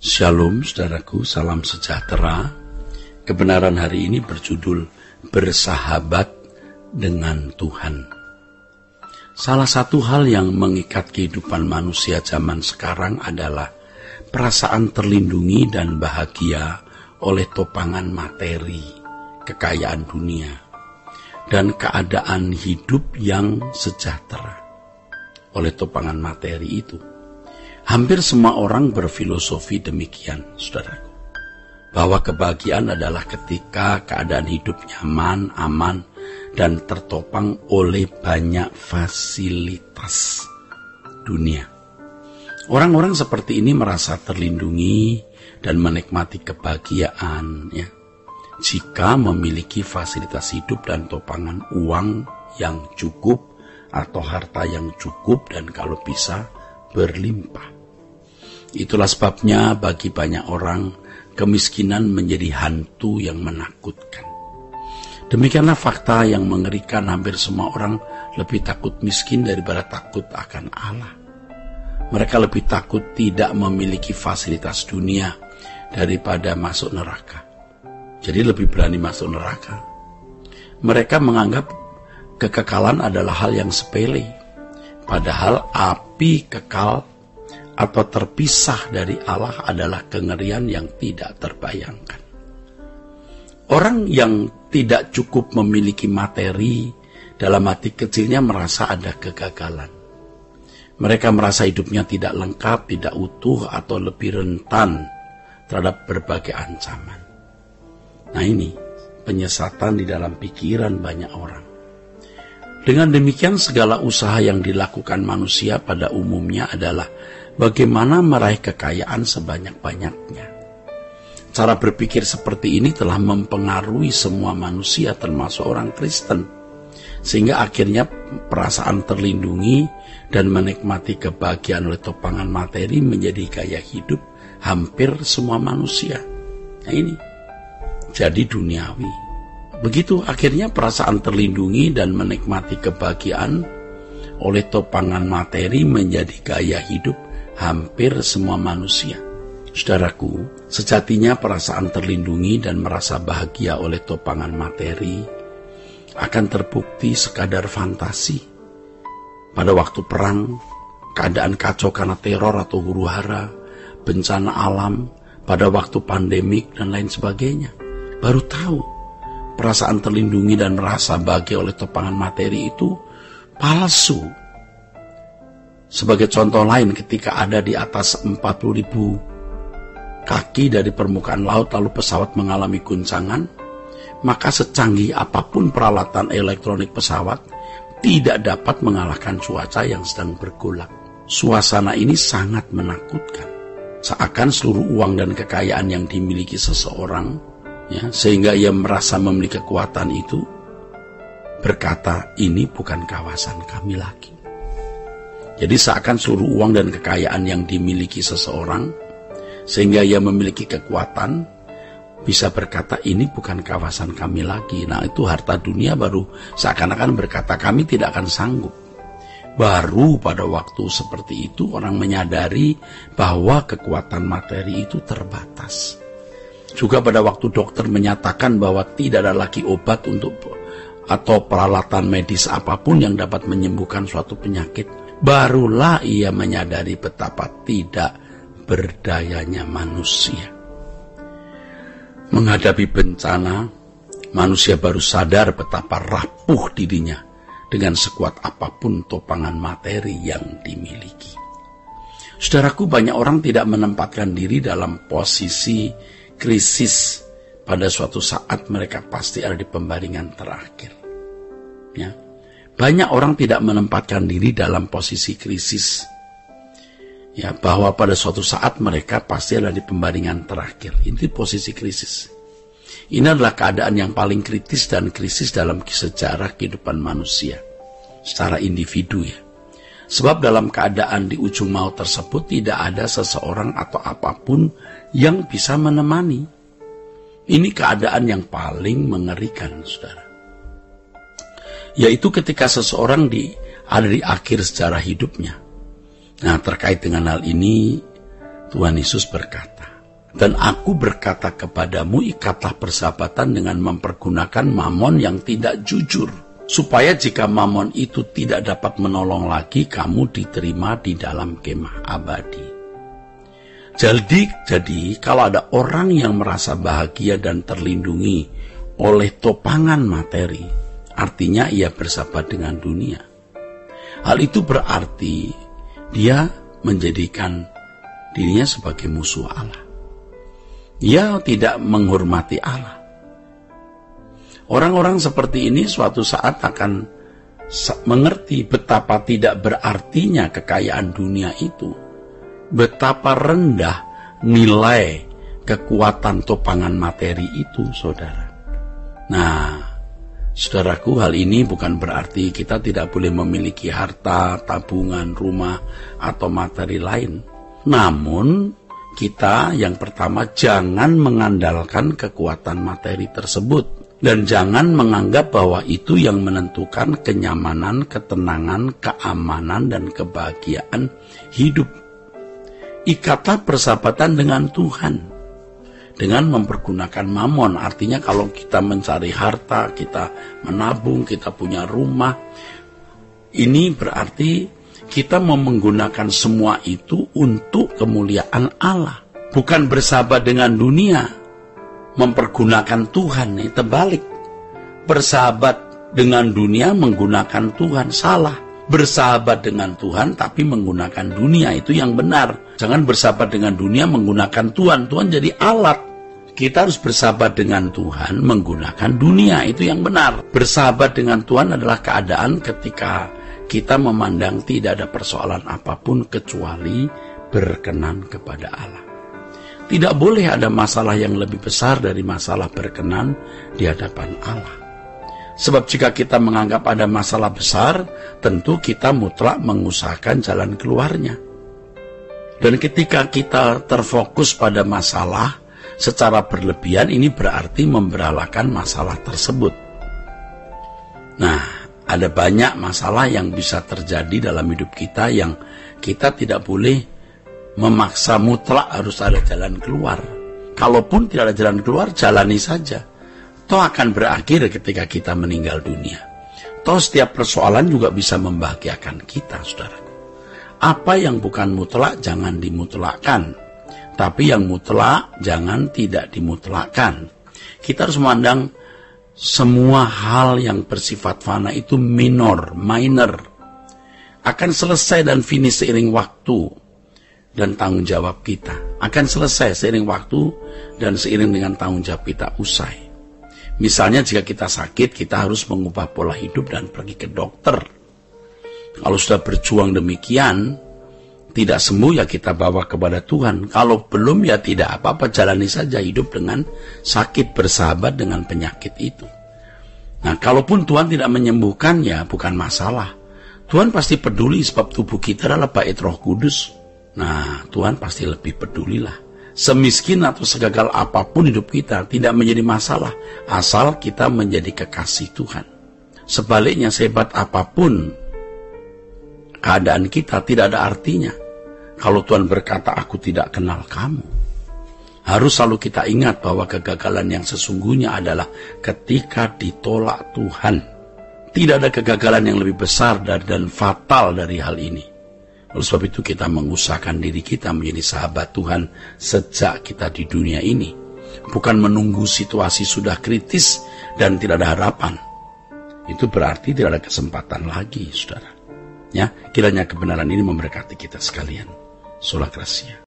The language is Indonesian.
Shalom saudaraku, salam sejahtera. Kebenaran hari ini berjudul Bersahabat dengan Tuhan. Salah satu hal yang mengikat kehidupan manusia zaman sekarang adalah perasaan terlindungi dan bahagia oleh topangan materi, kekayaan dunia, dan keadaan hidup yang sejahtera. Oleh topangan materi itu, hampir semua orang berfilosofi demikian, saudaraku, bahwa kebahagiaan adalah ketika keadaan hidup nyaman, aman, dan tertopang oleh banyak fasilitas dunia. Orang-orang seperti ini merasa terlindungi dan menikmati kebahagiaan, jika memiliki fasilitas hidup dan topangan uang yang cukup atau harta yang cukup, dan kalau bisa berlimpah. Itulah sebabnya bagi banyak orang, kemiskinan menjadi hantu yang menakutkan. Demikianlah fakta yang mengerikan. Hampir semua orang lebih takut miskin daripada takut akan Allah. Mereka lebih takut tidak memiliki fasilitas dunia daripada masuk neraka. Jadi lebih berani masuk neraka. Mereka menganggap kekekalan adalah hal yang sepele. Padahal api kekal atau terpisah dari Allah adalah kengerian yang tidak terbayangkan. Orang yang tidak cukup memiliki materi, dalam hati kecilnya merasa ada kegagalan. Mereka merasa hidupnya tidak lengkap, tidak utuh, atau lebih rentan terhadap berbagai ancaman. Nah, ini penyesatan di dalam pikiran banyak orang. Dengan demikian, segala usaha yang dilakukan manusia pada umumnya adalah bagaimana meraih kekayaan sebanyak-banyaknya. Cara berpikir seperti ini telah mempengaruhi semua manusia, termasuk orang Kristen, sehingga akhirnya perasaan terlindungi dan menikmati kebahagiaan oleh topangan materi menjadi gaya hidup hampir semua manusia. Nah, ini jadi duniawi. Begitu akhirnya perasaan terlindungi dan menikmati kebahagiaan oleh topangan materi menjadi gaya hidup hampir semua manusia. Saudaraku, sejatinya perasaan terlindungi dan merasa bahagia oleh topangan materi akan terbukti sekadar fantasi. Pada waktu perang, keadaan kacau karena teror atau huru-hara, bencana alam, pada waktu pandemik dan lain sebagainya, baru tahu perasaan terlindungi dan merasa bahagia oleh topangan materi itu palsu. Sebagai contoh lain, ketika ada di atas 40.000 kaki dari permukaan laut lalu pesawat mengalami guncangan, maka secanggih apapun peralatan elektronik pesawat tidak dapat mengalahkan cuaca yang sedang bergolak. Suasana ini sangat menakutkan. Seakan seluruh uang dan kekayaan yang dimiliki seseorang, sehingga ia merasa memiliki kekuatan itu, berkata, ini bukan kawasan kami lagi. Jadi seakan seluruh uang dan kekayaan yang dimiliki seseorang, sehingga ia memiliki kekuatan, bisa berkata, ini bukan kawasan kami lagi. Nah, itu harta dunia baru seakan-akan berkata, kami tidak akan sanggup. Baru pada waktu seperti itu orang menyadari bahwa kekuatan materi itu terbatas. Juga pada waktu dokter menyatakan bahwa tidak ada lagi obat atau peralatan medis apapun yang dapat menyembuhkan suatu penyakit, barulah ia menyadari betapa tidak berdayanya manusia. Menghadapi bencana, manusia baru sadar betapa rapuh dirinya dengan sekuat apapun topangan materi yang dimiliki. Saudaraku, banyak orang tidak menempatkan diri dalam posisi krisis. Pada suatu saat mereka pasti ada di pembaringan terakhir. Banyak orang tidak menempatkan diri dalam posisi krisis, bahwa pada suatu saat mereka pasti ada di pembaringan terakhir. Ini posisi krisis. Ini adalah keadaan yang paling kritis dan krisis dalam sejarah kehidupan manusia secara individu, Sebab dalam keadaan di ujung maut tersebut tidak ada seseorang atau apapun yang bisa menemani. Ini keadaan yang paling mengerikan, saudara. Yaitu ketika seseorang ada di akhir sejarah hidupnya. Nah, terkait dengan hal ini, Tuhan Yesus berkata, Dan aku berkata kepadamu, ikatlah persahabatan dengan mempergunakan mamon yang tidak jujur, supaya jika mamon itu tidak dapat menolong lagi, kamu diterima di dalam kemah abadi. Jadi kalau ada orang yang merasa bahagia dan terlindungi oleh topangan materi, artinya ia bersahabat dengan dunia. Hal itu berarti dia menjadikan dirinya sebagai musuh Allah. Dia tidak menghormati Allah. Orang-orang seperti ini suatu saat akan mengerti betapa tidak berartinya kekayaan dunia itu. Betapa rendah nilai kekuatan topangan materi itu, saudara. Nah, saudaraku, hal ini bukan berarti kita tidak boleh memiliki harta, tabungan, rumah, atau materi lain. Namun, kita yang pertama jangan mengandalkan kekuatan materi tersebut. Dan jangan menganggap bahwa itu yang menentukan kenyamanan, ketenangan, keamanan, dan kebahagiaan hidup. Ikatlah persahabatan dengan Tuhan. Dengan mempergunakan mamon, artinya kalau kita mencari harta, kita menabung, kita punya rumah, ini berarti kita mau menggunakan semua itu untuk kemuliaan Allah. Bukan bersahabat dengan dunia, mempergunakan Tuhan. Ini terbalik. Bersahabat dengan dunia, menggunakan Tuhan, salah. Bersahabat dengan Tuhan, tapi menggunakan dunia, itu yang benar. Jangan bersahabat dengan dunia, menggunakan Tuhan. Tuhan jadi alat. Kita harus bersahabat dengan Tuhan, menggunakan dunia, itu yang benar. Bersahabat dengan Tuhan adalah keadaan ketika kita memandang tidak ada persoalan apapun kecuali berkenan kepada Allah. Tidak boleh ada masalah yang lebih besar dari masalah berkenan di hadapan Allah. Sebab jika kita menganggap ada masalah besar, tentu kita mutlak mengusahakan jalan keluarnya. Dan ketika kita terfokus pada masalah secara berlebihan, ini berarti memberalakan masalah tersebut. Nah, ada banyak masalah yang bisa terjadi dalam hidup kita yang kita tidak boleh memaksa mutlak harus ada jalan keluar. Kalaupun tidak ada jalan keluar, jalani saja. Toh akan berakhir ketika kita meninggal dunia. Toh setiap persoalan juga bisa membahagiakan kita, saudaraku. Apa yang bukan mutlak jangan dimutlakkan. Tapi yang mutlak jangan tidak dimutlakkan. Kita harus memandang semua hal yang bersifat fana itu minor. Akan selesai dan finish seiring waktu dan tanggung jawab kita. Akan selesai seiring waktu dan seiring dengan tanggung jawab kita usai. Misalnya jika kita sakit, kita harus mengubah pola hidup dan pergi ke dokter. Kalau sudah berjuang demikian, tidak sembuh ya kita bawa kepada Tuhan. Kalau belum ya tidak apa-apa, jalani saja hidup dengan sakit, bersahabat dengan penyakit itu. Nah, kalaupun Tuhan tidak menyembuhkan ya bukan masalah. Tuhan pasti peduli sebab tubuh kita adalah bait Roh Kudus. Nah, Tuhan pasti lebih pedulilah. Semiskin atau segagal apapun hidup kita tidak menjadi masalah asal kita menjadi kekasih Tuhan. Sebaliknya, sehebat apapun keadaan kita tidak ada artinya kalau Tuhan berkata aku tidak kenal kamu. Harus selalu kita ingat bahwa kegagalan yang sesungguhnya adalah ketika ditolak Tuhan. Tidak ada kegagalan yang lebih besar dan fatal dari hal ini. Oleh sebab itu kita mengusahakan diri kita menjadi sahabat Tuhan sejak kita di dunia ini. Bukan menunggu situasi sudah kritis dan tidak ada harapan. Itu berarti tidak ada kesempatan lagi, saudara. Ya, kiranya kebenaran ini memberkati kita sekalian. Sola Gracia.